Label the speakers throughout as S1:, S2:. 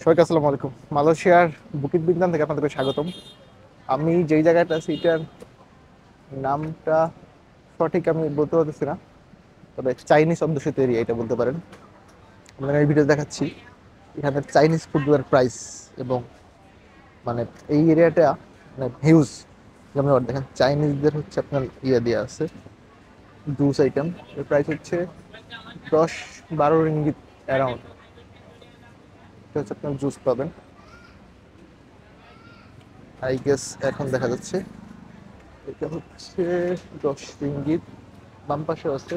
S1: সবাইকে আসসালামু আলাইকুম। মালয়েশিয়ার বুকিত বিন্দান থেকে আপনাদেরকে স্বাগতম। আমি যেই জায়গাটা আছি এটার নামটা সঠিক আমি বলতে পারতেছি না, তবে চাইনিজ অধ্যুষিত এরিয়া এটা বলতে পারেন। আমি এই ভিডিও দেখাচ্ছি এখানে চাইনিজ ফুডগুলোর প্রাইস এবং মানে এই এরিয়াটা মানে হিউজ। যেমন দেখেন চাইনিজদের হচ্ছে আপনার দেওয়া আছে জুস আইটেম, এর প্রাইস হচ্ছে 10-12 রিঙ্গিত অ্যারাউন্ড। এটা হচ্ছে আপনার জুস পাবেন আই গেস। এখন দেখা যাচ্ছে এটা হচ্ছে 10 রিঙ্গিত। বাম পাশে আছে।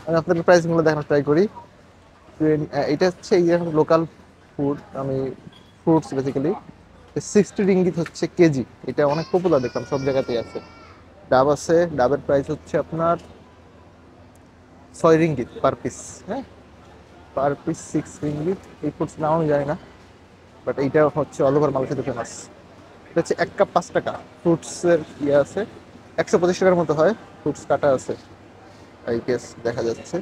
S1: আমি আপনাকে প্রাইসগুলো দেখানোর ট্রাই করি। এটা হচ্ছে এই লোকাল ফুড, আমি ফ্রুটস বেসিক্যালি। 60 রিঙ্গিত হচ্ছে কেজি। এটা অনেক পপুলার, দেখলাম সব জায়গাতেই আছে। ডাব আছে, ডাবের প্রাইস হচ্ছে আপনার 6 রিঙ্গিত পার পিস। হ্যাঁ, পার পিস 6 রিঙ্গিত। এই ফুডস নাম আমি জানি না, বাট এইটা হচ্ছে অল ওভার মালয়েশিয়াতে ফেমাস। এটা হচ্ছে 1 কাপ 5 টাকা। ফ্রুটসের আছে, 125 টাকার মতো হয়। ফ্রুটস কাটা আছে আই গেস, দেখা যাচ্ছে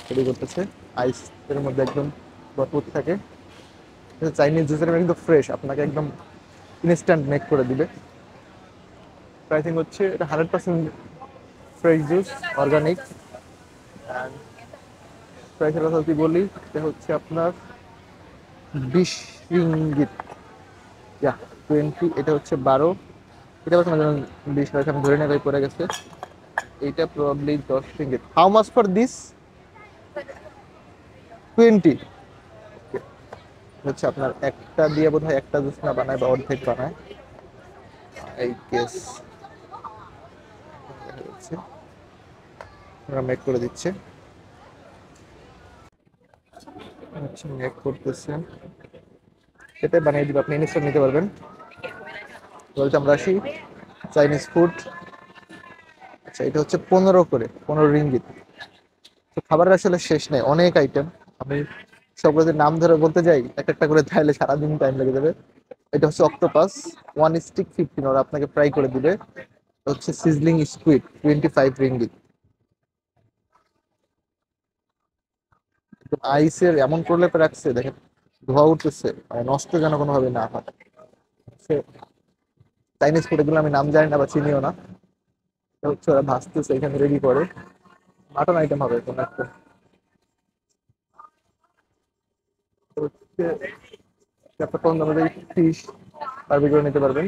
S1: রেডি করতেছে। আইস এর মধ্যে একদম ভরপুর থাকে। চাইনিজ জুসের কিন্তু ফ্রেশ, আপনাকে একদম ইনস্ট্যান্ট মেক করে দিবে। প্রাইসিং হচ্ছে এটা 100% ফ্রেশ জুস, অর্গানিক। অ্যান্ড প্রাইসের কথা যদি বলি, এটা হচ্ছে আপনার 20 রিঙ্গিত। ইয়া 20, এটা হচ্ছে 12। এটা বলছে না 20 টাকা, আমি ধরে নেই পড়ে গেছে। এইটা probably 10 ringgit. How much for this? 20 হচ্ছে আপনার একটা দিয়ে বোধ হয় একটা জুস না বানায় বা অর্ধেক বানায় এই কেস। দেখা যাচ্ছে ওরা মেক করে দিচ্ছে, আচ্ছা মেক করতেছে, এটাই বানিয়ে দিবে, আপনি ইনস্ট্যান্ট নিতে পারবেন। বলতে আমরা আসি চাইনিজ ফুড। আচ্ছা এটা হচ্ছে 15 করে, 15 রিঙ্গিত। তো খাবারের আসলে শেষ নেই, অনেক আইটেম। আমি সবগুলো যদি নাম ধরে বলতে যাই এক একটা করে তাহলে সারাদিন টাইম লেগে যাবে। এটা হচ্ছে অক্টোপাস, 1 স্টিক 15, ওরা আপনাকে ফ্রাই করে দিবে। হচ্ছে সিজলিং স্কুইড, 25 রিঙ্গিত। আইসের এমন প্রলেপে রাখছে দেখেন, ধোয়া উঠতেছে, মানে নষ্ট যেন কোনোভাবে না হয়। চাইনিজ ফুড এগুলো আমি নাম জানি না বা চিনিও না। এটা হচ্ছে ওরা ভাজতেছে এখানে, রেডি করে। মাটন আইটেম হবে কোনো একটা। তো হচ্ছে একটা কম দামে ফিশ বারবিকিউ করে নিতে পারবেন।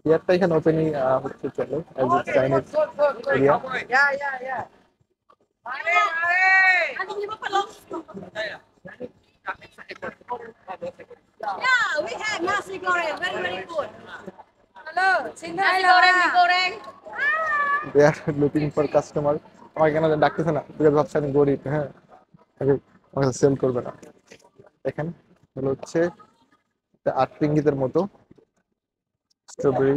S1: বিয়ারটা এখানে ওপেনই হচ্ছে, চলে as a Chinese area.
S2: Yeah, we have nasi goreng, very very good. Hello, nasi goreng, mie goreng.
S1: They are looking for customer. আমাকে কেন ডাকতেছে না, তুই ভাবছি আমি গরিব। হ্যাঁ, আমাকে সেল করবে না। দেখেন এগুলো হচ্ছে 8 রিঙ্গিতের মতো স্ট্রবেরি।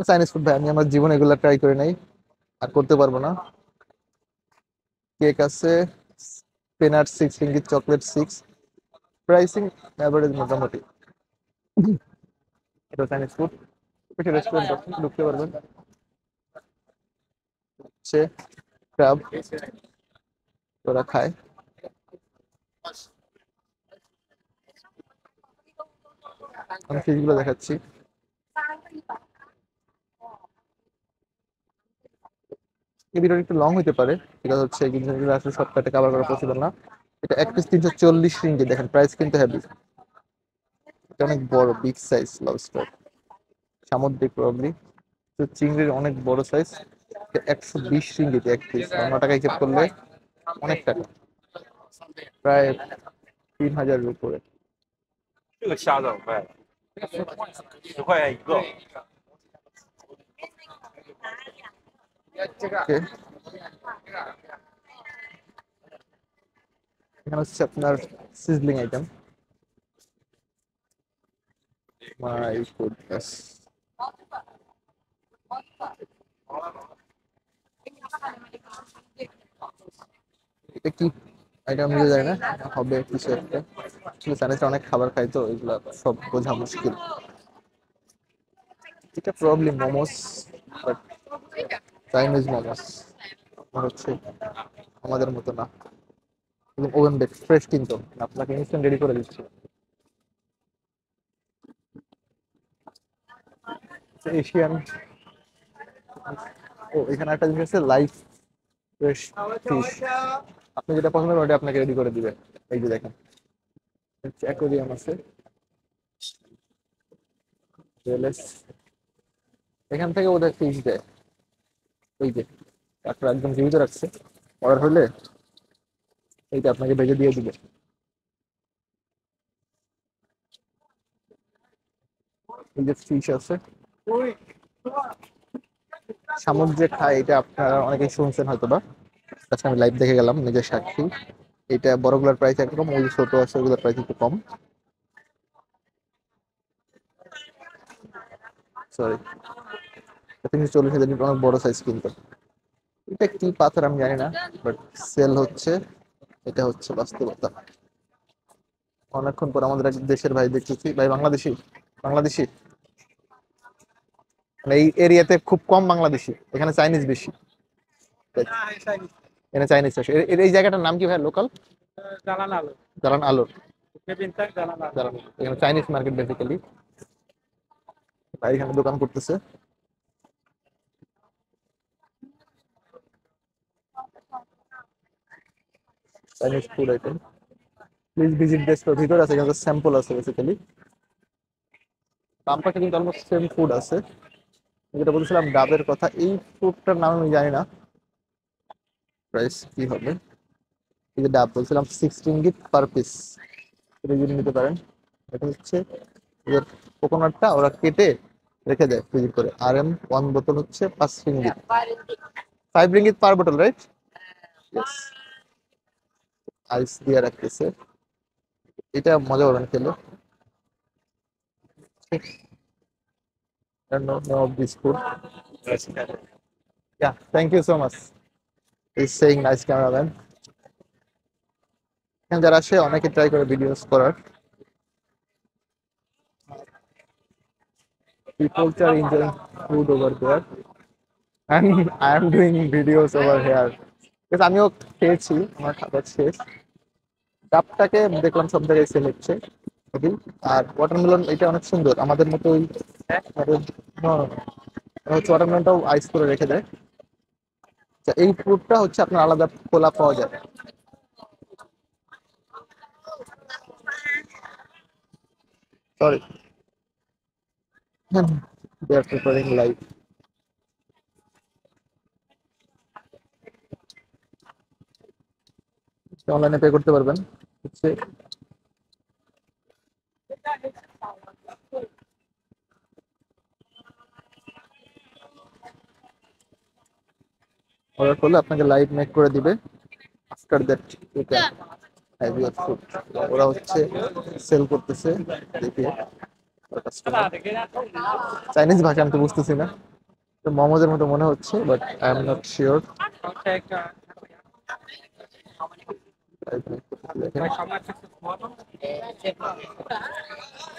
S1: চাইনিজ ফুড ভাই আমি আমার জীবনে এগুলো ট্রাই করে নাই, আর করতে পারবো না। কেক আছে, পেনাট 6 রিঙ্গিত, চকলেট 6। প্রাইসিং অ্যাভারেজ মোটামুটি। এটা চাইনিজ ফুড, কিছু রেস্টুরেন্ট আছে, ঢুকতে পারবেন। হচ্ছে ক্রাব, ওরা খায়। আমি ফিশগুলো দেখাচ্ছি। এই ভিডিওটা একটু লং হতে পারে, এটা হচ্ছে এই জিনিসগুলো আসলে শর্টকাটে কভার করা পসিবল না। এটা এক পিস 340 রিঙ্গিত, দেখেন প্রাইস কিন্তু হেভি। এটা অনেক বড়, বিগ সাইজ লবস্টার, সামুদ্রিক প্রবলি। তো চিংড়ির অনেক বড় সাইজ। 120 রিঙ্গিত এক পিস, অন্য টাকা হিসেব করলে অনেক টাকা, প্রায় 3000-এর উপরে।
S3: 这个虾子好快，10块钱一个。
S1: Okay, এখানে হচ্ছে আপনার সিজলিং আইটেম। মাই গুডনেস, এটা কি আইটেম আমি জানি না, হবে কিছু একটা। আসলে চাইনিজরা অনেক খাবার খাই তো এগুলা সব বোঝা মুশকিল। এটা probably momos, but Chinese momos হচ্ছে আমাদের মতো না, ওভেন বেক ফ্রেশ, কিন্তু আপনাকে ইনস্ট্যান্ট রেডি করে দিচ্ছে। এশিয়ান, ও এখানে একটা জিনিস আছে, লাইভ ফ্রেশ ফিশ। আপনি যেটা পছন্দ করেন ওটা আপনাকে রেডি করে দিবে। এই যে দেখেন, অ্যাকোরিয়াম আছে, রিয়েলেস। এখান থেকে ওদের ফিশ দেয়, ওই যে কাঁকড়া একদম জীবিত রাখছে। অর্ডার হলে এইটা আপনাকে ভেজে দিয়ে দিবে। এই যে ফিশ আছে, শামুক যে খায়, এটা আপনারা অনেকেই শুনছেন হয়তো বা, আজকে আমি লাইভ দেখে গেলাম, নিজের সাক্ষী। এটা বড়গুলোর প্রাইস একরকম, ওই যে ছোট আছে ওগুলোর প্রাইস একটু কম। সরি, 340 হাজার, অনেক বড় সাইজ কিন্তু। এটা কি পাথর আমি জানি না, বাট সেল হচ্ছে, এটা হচ্ছে বাস্তবতা। অনেকক্ষণ পর আমাদের এক দেশের ভাই দেখতেছি, ভাই বাংলাদেশি, বাংলাদেশি। মানে এই এরিয়াতে খুব কম বাংলাদেশি, এখানে চাইনিজ বেশি। এখানে চাইনিজ চাষ। এই জায়গাটার নাম কি ভাই, লোকাল?
S3: Jalan Alur.
S1: জালান আলোর।
S3: Ke Bintang Jalan Alur.
S1: Jalan, এখানে চাইনিজ মার্কেট বেসিক্যালি। ভাই এখানে দোকান করতেছে। Chinese food item, please visit the store. ভিতরে আছে, এখানে স্যাম্পল আছে বেসিক্যালি। দামপাশে কিন্তু অলমোস্ট সেম ফুড আছে। যেটা বলছিলাম ডাবের কথা, এই ফুডটার নাম আমি জানি না, প্রাইস কি হবে। এই যে ডাব বলছিলাম, 6 রিঙ্গিট পার পিস, এটা যদি নিতে পারেন। এটা হচ্ছে ওদের কোকোনাটটা ওরা কেটে রেখে দেয় ফ্রিজ করে। আর এম 1 বোতল হচ্ছে 5 রিঙ্গিট, 5 রিঙ্গিট পার বোতল, রাইট? ইয়েস। আইস দিয়ে রাখতেছে, এটা মজা পাবেন খেলে। I don't know of this food. Yeah, thank you so much. He's saying nice cameraman. এখানে যারা আসে অনেকে ট্রাই করে ভিডিওস করার। People are enjoying food over there and I am doing videos over here. Because আমিও খেয়েছি, আমার খাবার শেষ। ডাবটাকে দেখলাম সব জায়গায় সেল হচ্ছে। Okay? আর ওয়াটারমেলন এটা অনেক সুন্দর, আমাদের মতো ওই হচ্ছে ওয়াটারমেলনটাও আইস করে রেখে দেয়। আচ্ছা, এই ফ্রুটটা হচ্ছে আপনার আলাদা খোলা পাওয়া যায়। Sorry, they are preparing live. অনলাইনে পে করতে পারবেন হচ্ছে। অর্ডার করলে আপনাকে লাইভ মেক করে দিবে। After that you can have your food. ওরা হচ্ছে সেল করতেছে, দেখি চাইনিজ ভাষা আমি তো বুঝতেছি না, তো মোমোজের মতো মনে হচ্ছে, but I am not sure.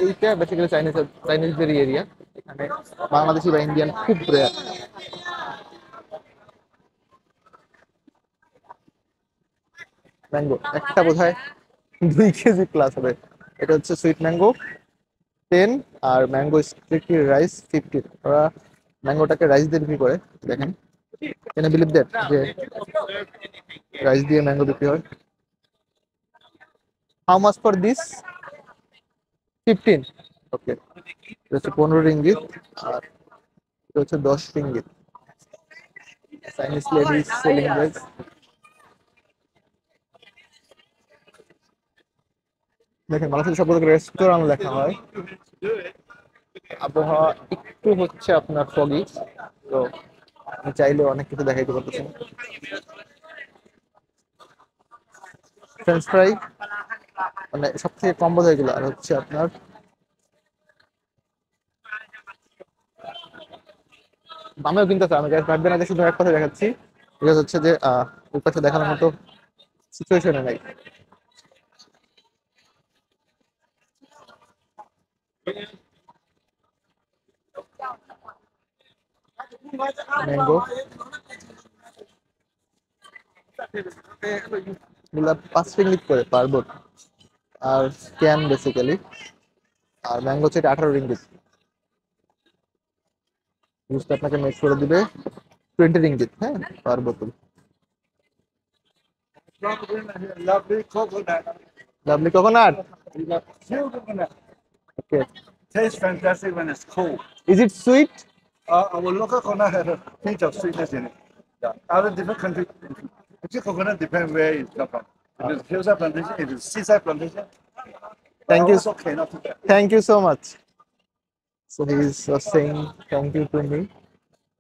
S1: এইটা বেসিক্যালি চাইনিজদের এরিয়া, এখানে বাংলাদেশি বা ইন্ডিয়ান খুব রেয়ার। ম্যাঙ্গো একটা বোধহয় 2 কেজি প্লাস হবে। এটা হচ্ছে সুইট ম্যাঙ্গো 10, আর ম্যাঙ্গো স্টিকি রাইস 15। ওরা ম্যাঙ্গোটাকে রাইস দিয়ে বিক্রি করে, দেখেন। ক্যান ইউ বিলিভ দ্যাট, যে রাইস দিয়ে ম্যাঙ্গো বিক্রি হয়। How much for this? 15। ওকে, এটা হচ্ছে 15 রিঙ্গিত, আর এটা হচ্ছে 10 ringgit. Chinese lady selling rice. দেখেন, বাংলাদেশের সব রেস্টুরেন্ট লেখা হয়। আবহাওয়া একটু হচ্ছে আপনার ফগি, তো আপনি চাইলে অনেক কিছু দেখাইতে পারতেছেন। ফ্রেঞ্চ ফ্রাই মানে সব থেকে কম বোধ এগুলো। আর হচ্ছে আপনার আমিও কিনতে চাই, আমি ভাববেন না যে শুধু এক কথা দেখাচ্ছি, এটা হচ্ছে যে ওই পাশে দেখানোর মতো সিচুয়েশনে নাই। ম্যাঙ্গো এগুলা 5 রিঙ্গিত করে পার বোট, আর ক্যান বেসিক্যালি। আর ম্যাঙ্গো হচ্ছে 18 রিঙ্গিত। জুসটা আপনাকে মেক করে দিবে 20 রিঙ্গিত, হ্যাঁ, পার বোতল।
S3: Lovely coconut.
S1: Lovely coconut.
S3: Pure coconut.
S1: Okay.
S3: Tastes fantastic when it's cold.
S1: Is it sweet?
S3: Our local coconut has a pinch of sweetness in it. Yeah. Other different countries, actually coconut depends where it comes from. If it's hillside plantation, if it's seaside plantation,
S1: Thank you.
S3: it's okay, not too bad.
S1: Thank you so much. So he is saying thank you to me.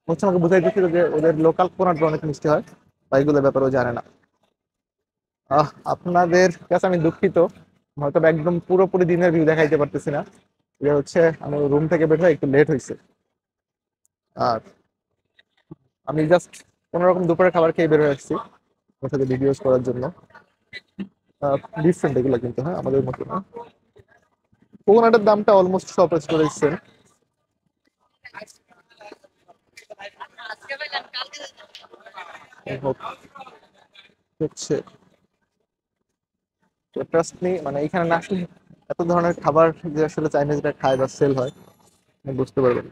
S1: হচ্ছে আমাকে বুঝাই দিচ্ছিল যে ওদের local coconut অনেক মিষ্টি হয়, বা এগুলোর ব্যাপারেও জানে না। আপনাদের কাছে আমি দুঃখিত, হয়তো বা একদম পুরোপুরি দিনের ভিউ দেখাইতে পারতেছি না। যে হচ্ছে আমি রুম থেকে বের হয়ে একটু লেট হয়েছে, আর আমি জাস্ট কোনোরকম দুপুরে খাবার খেয়ে বের হয়ে আসছি ওর সাথে ভিডিওস করার জন্য। ডিফারেন্ট এগুলো কিন্তু, হ্যাঁ, আমাদের মতো না। কোকোনাটের দামটা অলমোস্ট সব রেস্টুরেন্ট। হচ্ছে ট্রাস্ট মি, মানে এখানে না আসলে এত ধরনের খাবার যে আসলে চাইনিজরা খায় বা সেল হয় বুঝতে পারবেন।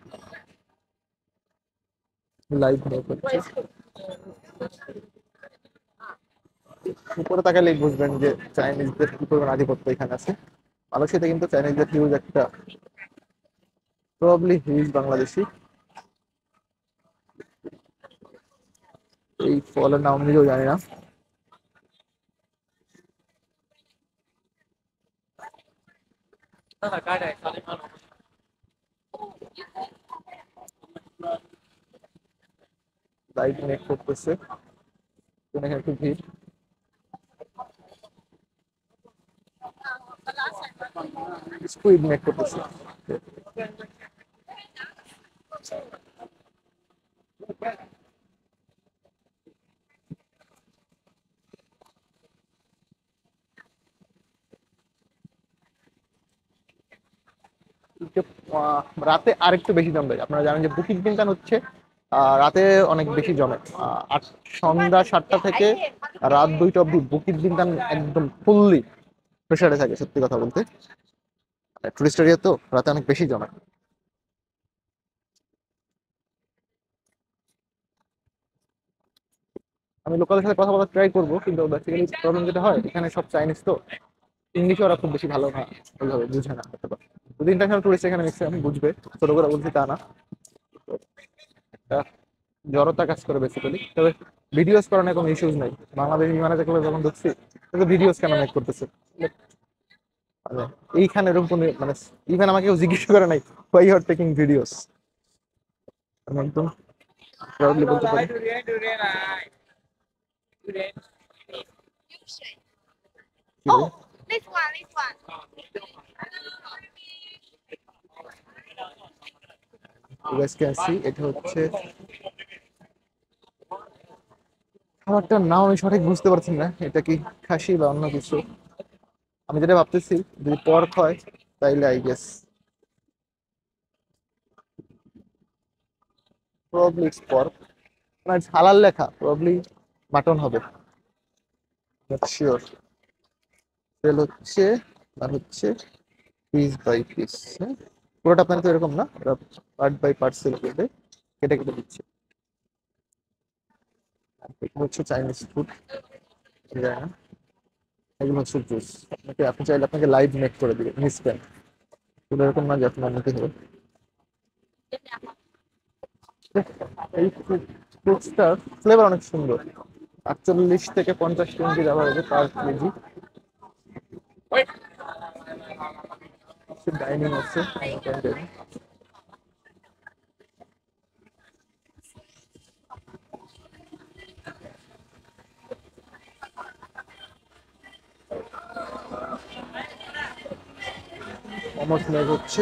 S1: লাইভ উপরে তাকালেই বুঝবেন যে চাইনিজদের কি পরিমাণ আধিপত্য এখানে আছে। মালয়েশিয়াতে কিন্তু চাইনিজদের হিউজ একটা, প্রবাবলি হিউজ বাংলাদেশি। এই ফলের নাম নিজেও জানি না। লাইভ মেক করতেছে, এখানে একটু ভিড়। স্কুইড মেক করতেছে। রাতে আরেকটু বেশি জমবে। আপনারা জানেন যে বুকিং বিনতান হচ্ছে রাতে অনেক বেশি জমে। সন্ধ্যা 7টা থেকে রাত 2টা অব্দি বুকিং বিনতান একদম ফুললি প্রেসারে থাকে, সত্যি কথা বলতে। টুরিস্ট এরিয়া তো রাতে অনেক বেশি জমে। আমি লোকালের সাথে কথা বলার ট্রাই করবো, কিন্তু বেসিক্যালি প্রবলেম যেটা হয় এখানে সব চাইনিজ তো, ইংলিশে ওরা খুব বেশি ভালো না, ওইভাবে বুঝে না হয়তো বা। যদি ইন্টারন্যাশনাল টুরিস্ট এখানে ম্যাক্সিমাম বুঝবে, ছোট করে বলছি তা না। তো একটা জড়তা কাজ করে বেসিক্যালি। তবে ভিডিওস করানোর কোনো ইস্যুস নাই। বাংলাদেশ বিমানে দেখলে যখন ঢুকছি ভিডিওস কেন মেক করতেছে, মানে এইখানে এরকম কোনো, মানে ইভেন আমাকে কেউ জিজ্ঞেস করে নাই why you are taking videos. আমি একদম প্রাউডলি বলতে পারি।
S2: Oh, this one, this one.
S1: You guys can see এটা হচ্ছে খাবারটার নাম আমি সঠিক বুঝতে পারছি না, এটা কি খাসি বা অন্য কিছু। আমি যেটা ভাবতেছি যদি পর্ক হয় তাইলে I guess probably it's pork, মানে হালাল লেখা, প্রবাবলি মাটন হবে, নট শিওর। তেল হচ্ছে আর হচ্ছে পিস বাই পিস, হ্যাঁ, পুরোটা আপনার তো এরকম না, ওরা পার্ট বাই পার্ট সেল করবে, কেটে কেটে দিচ্ছে। এগুলো হচ্ছে চাইনিজ ফুড, জানি না। এগুলো হচ্ছে জুস, আপনি চাইলে আপনাকে লাইভ মেক করে দিবে ইনস্ট্যান্ট। শুধু এরকম না যে আপনার নিতে হবে। এই ফ্রুটসটার ফ্লেভার অনেক সুন্দর। 48 থেকে 50 টোয়েন্টি দেওয়া হবে পার কেজি। ডাইনিং আছে, মোমোস মেক হচ্ছে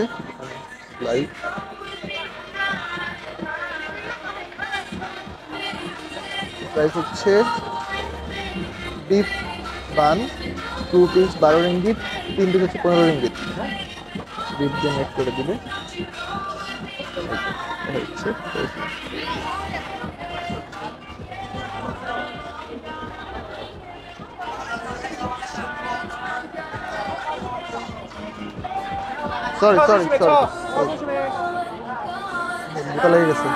S1: লাইভ। প্রাইস হচ্ছে ডিপ বান 2 পিস 12 রিঙ্গিত, 3 পিস হচ্ছে 15 রিঙ্গিত। ডিপ দিয়ে মেক করে দিবে হচ্ছে। সরি সরি সরি, জুতা লেগে গেছে।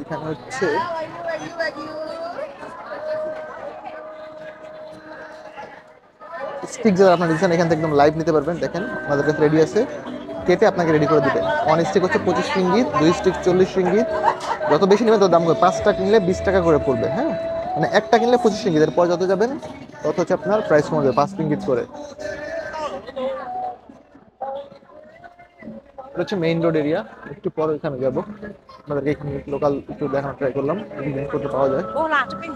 S1: এখানে হচ্ছে স্টিক যারা আপনার নিচ্ছেন এখান থেকে একদম লাইভ নিতে পারবেন। দেখেন আমাদের কাছে রেডি আছে, কেটে আপনাকে রেডি করে দিবে। 1 স্টিক হচ্ছে 25 রিঙ্গিত, 2 স্টিক 40 রিঙ্গিত। যত বেশি নেবেন তত দাম করে, 5টা কিনলে 20 টাকা করে পড়বে। হ্যাঁ, মানে একটা কিনলে 25 রিঙ্গিত, এরপর যত যাবেন তত হচ্ছে আপনার প্রাইস কমে যাবে 5 রিঙ্গিত করে। এটা হচ্ছে মেইন রোড এরিয়া, একটু পরে এখানে যাবো। আপনাদেরকে এখানে লোকাল একটু দেখানোর ট্রাই করলাম, জিনিসপত্র পাওয়া যায়।
S2: Hola, chupin.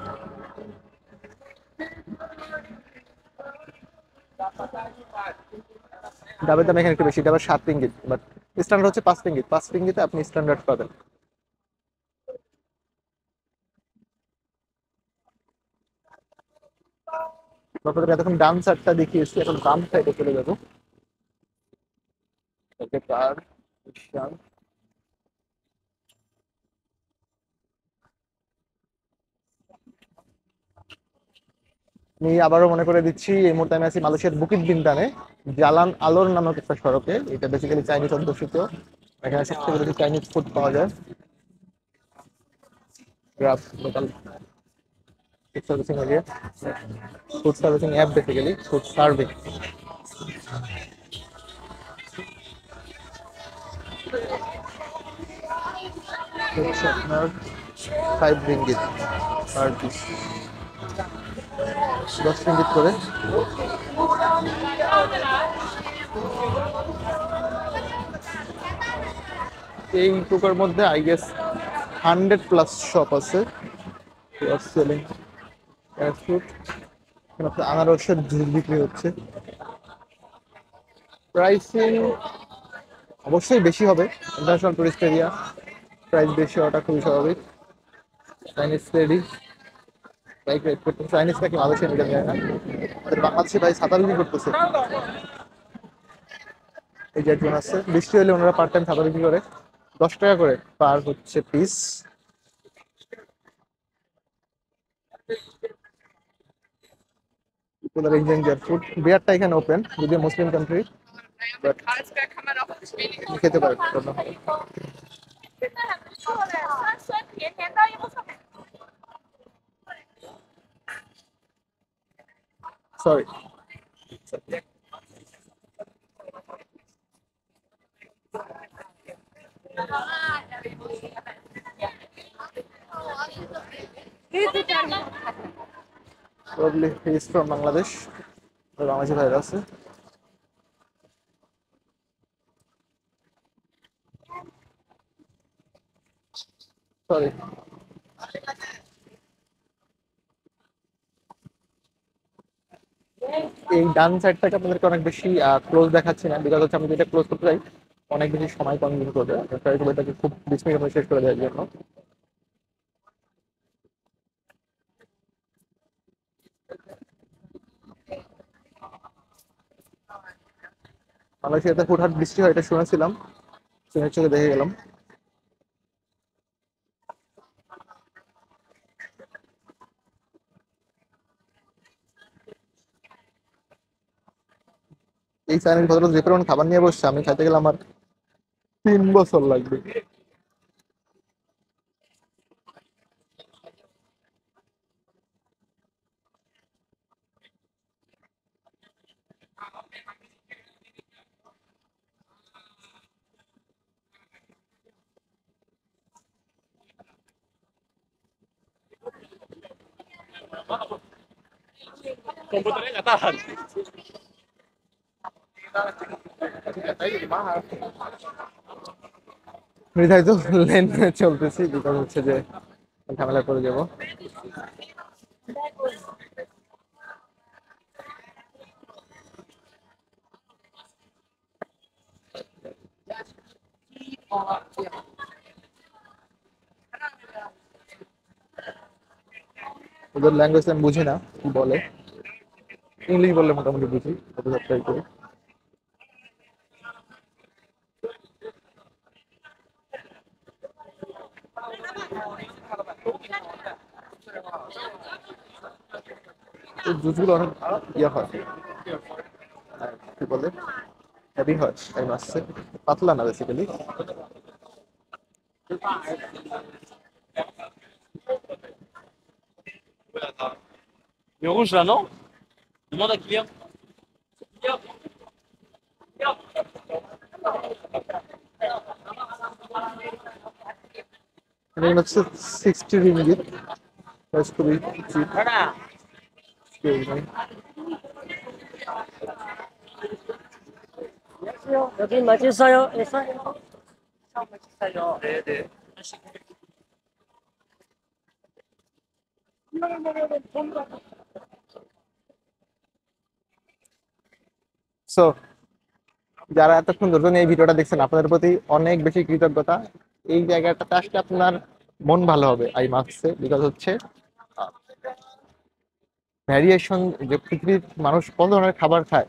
S1: ডাবের দাম এখানে একটু বেশি, ডাবের 7 রিঙ্গিত, বাট স্ট্যান্ডার্ড হচ্ছে 5 রিঙ্গিত। 5 রিঙ্গিতে আপনি স্ট্যান্ডার্ড পাবেন। আপনাদের এতক্ষণ ডান সাইডটা দেখিয়েছি, এখন বাম সাইডে চলে যাবো। ওকে, কার আমি আবারও মনে করে দিচ্ছি, এই মুহূর্তে আমি আছি মালয়েশিয়ার বুকিত বিন্তানে, জালান আলোর নামক একটা সড়কে। এটা বেসিক্যালি চাইনিজ অধ্যুষিত, এখানে সবথেকে বেশি চাইনিজ ফুড পাওয়া যায়। Graph local food servicing area, food servicing app, basically food serving. হচ্ছে আপনার 5 রিঙ্গিত পার পিস, 10 রিঙ্গিত করে। এই টুকার মধ্যে আই গেস 100+ শপ আছে সেলিং ফ্রুট। আনারসের জুস বিক্রি হচ্ছে। প্রাইসিং অবশ্যই বেশি হবে, ইন্টারন্যাশনাল টুরিস্ট এরিয়া, প্রাইস বেশি হওয়াটা খুবই স্বাভাবিক। চাইনিজ রেডি বাইক রাইড করতে, চাইনিজ নাকি মালয়েশিয়া নিতে যায় না, আমাদের বাংলাদেশি ভাই ছাতা বিক্রি করতেছে। এই যে একজন আছে, বৃষ্টি হলে ওনারা পার্ট টাইম ছাতা বিক্রি করে, 10 টাকা করে পার হচ্ছে পিস। ফুড বিয়ারটা এখানে ওপেন, যদিও মুসলিম কান্ট্রি, বাট খেতে পারেন। Sorry, probably he is from Bangladesh, Bangladeshi ভাইরা আছে। সরি, এই ডান সাইডটাকে আপনাদেরকে অনেক বেশি ক্লোজ দেখাচ্ছি না, বিকজ হচ্ছে আমি যেটা ক্লোজ করতে চাই অনেক বেশি সময় কনজিউম করবে, ট্রাই করবো এটাকে খুব 20 মিনিট মধ্যে শেষ করে দেওয়ার জন্য। মালয়েশিয়াতে হুটহাট বৃষ্টি হয় এটা শুনেছিলাম, চোখে চোখে দেখে গেলাম। এই চাইনিজ ভদ্রলোক যে পরিমাণ খাবার নিয়ে বসছে, আমি খাইতে গেলে আমার 3 বছর লাগবে।
S4: Komputernya nggak tahan.
S1: নির্ধারিত লেন চলতেছি, বিকজ হচ্ছে যে ঝামেলা করে যাবো। ওদের ল্যাঙ্গুয়েজ আমি বুঝি না কি বলে, ইংলিশ বললে মোটামুটি বুঝি, ওদের ট্রাই করি। এই জুসগুলো অনেক ইয়ে হয়, কি বলে, হেভি হয় এই মাছে, পাতলা না basically.
S4: Le rouge là, non? Demande à client.
S1: এটা হচ্ছে 60 রিঙ্গিত, খুবই চিপ।
S5: 여기 맛있어요. 있어요. 맛있어요. 네, 네.
S1: সো যারা এতক্ষণ ধরে এই ভিডিওটা দেখছেন আপনাদের প্রতি অনেক বেশি কৃতজ্ঞতা। এই জায়গাটাতে আসলে আপনার মন ভালো হবে আই মাস্টে, বিকজ হচ্ছে ভ্যারিয়েশন, যে পৃথিবীর মানুষ কত ধরনের খাবার খায়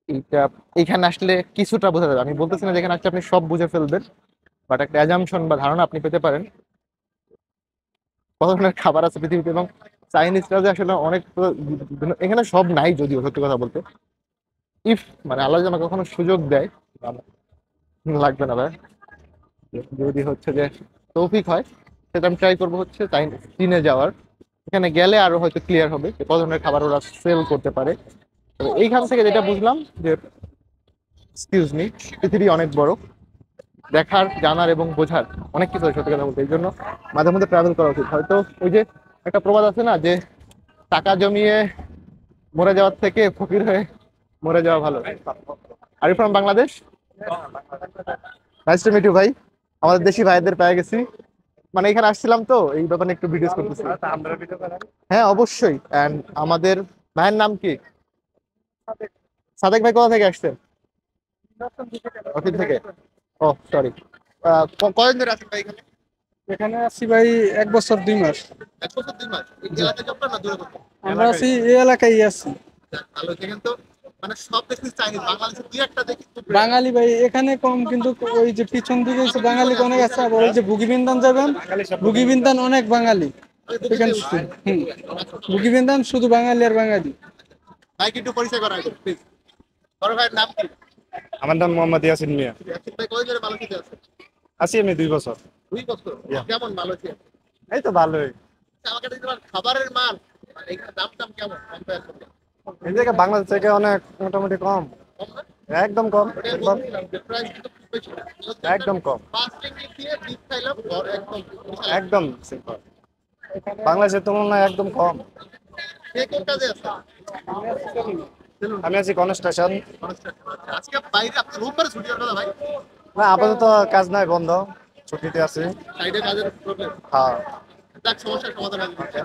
S1: এইটা এইখানে আসলে কিছুটা বোঝা যাবে। আমি বলতেছি না যেখানে আসলে আপনি সব বুঝে ফেলবেন, বাট একটা অ্যাজাম্পশন বা ধারণা আপনি পেতে পারেন কত ধরনের খাবার আছে পৃথিবীতে। এবং চাইনিজরা যে আসলে অনেক এখানে সব নাই যদিও, সত্যি কথা বলতে, ইফ মানে আল্লাহ যদি আমাকে কখনো সুযোগ দেয়, লাগবে না ভাই, যদি হচ্ছে যে তৌফিক হয়, সেটা আমি ট্রাই করবো হচ্ছে চীনে যাওয়ার। এখানে গেলে আরো হয়তো ক্লিয়ার হবে যে কত ধরনের খাবার ওরা সেল করতে পারে। তো এইখান থেকে যেটা বুঝলাম যে এক্সকিউজ মি, পৃথিবী অনেক বড়, দেখার, জানার এবং বোঝার অনেক কিছু আছে সত্যি কথা বলতে। এই জন্য মাঝে মধ্যে ট্রাভেল করা উচিত। হয়তো ওই যে একটা প্রবাদ আছে না, যে টাকা জমিয়ে মরে যাওয়ার থেকে ফকির হয়ে মরে যাওয়া ভালো। Are you from Bangladesh? Nice to meet you ভাই। আমাদের দেশি ভাইদের পেয়ে গেছি, মানে এখানে আসছিলাম তো এই ব্যাপারে একটু ভিডিওস করতেছি। হ্যাঁ অবশ্যই। এন্ড আমাদের ভাইয়ের নাম কি? সাদেক ভাই কোথা থেকে আসছেন? অফিস থেকে। ও সরি। কয়দিন ধরে আছেন ভাই এখানে?
S6: এখানে আছি ভাই 1 বছর 2 মাস।
S1: 1 বছর 2 মাস? এই এলাকায় আপনার না দূরে কোথাও?
S6: আমরা আছি এই এলাকায় আছি।
S1: ভালো। এখানে তো মানে সব দেখছি চাইনিজ, বাংলাদেশে দুই একটা দেখি খুব rare।
S6: বাঙালি ভাই এখানে কম, কিন্তু ওই যে পিছন দিকে হচ্ছে বাঙালি অনেক আছে। আবার ওই যে বুগিবিন্দান যাবেন, বুগিবিন্দান অনেক বাঙালি এখানে বুগিবিন্দান শুধু বাঙালি আর বাঙালি।
S1: ভাইকে একটু পরিচয় করা হবে প্লিজ। বড় ভাইয়ের নাম কি?
S7: আমার নাম মোহাম্মদ ইয়াসিন মিয়া।
S1: ইয়াসিন ভাই কয়দিন ধরে মালয়েশিয়াতে আছেন?
S7: আছি আমি 2 বছর।
S1: 2 বছর? কেমন মালয়েশিয়া?
S7: এই তো ভালোই।
S1: আচ্ছা, আমাকে একটু বলেন, খাবারের মান মানে এখানে দাম টাম কেমন কম্পেয়ার করতে?
S7: এই জায়গায় বাংলাদেশ থেকে অনেক মোটামুটি কম,
S1: কম না?
S7: একদম কম,
S1: ওটাই
S7: একদম
S1: বলছিলাম যে প্রাইস কিন্তু খুব বেশি না।
S7: একদম কম,
S1: 5 রিঙ্গিট দিয়ে বিফ খাইলাম, ঘর একদম
S7: একদম সিম্পল। বাংলাদেশের তুলনায় একদম কম।
S1: কে কোন কাজে আছে?
S7: আমি আছি কনস্ট্রাকশন।
S1: আজকে বাইরে আপনি রুম করে ছুটি কথা ভাই?
S7: না আপাতত কাজ নাই, বন্ধ, ছুটিতে আছি।
S1: সাইডে কাজের প্রবলেম?
S7: হ্যাঁ।
S1: যাক, সমস্যার সমাধান হবে।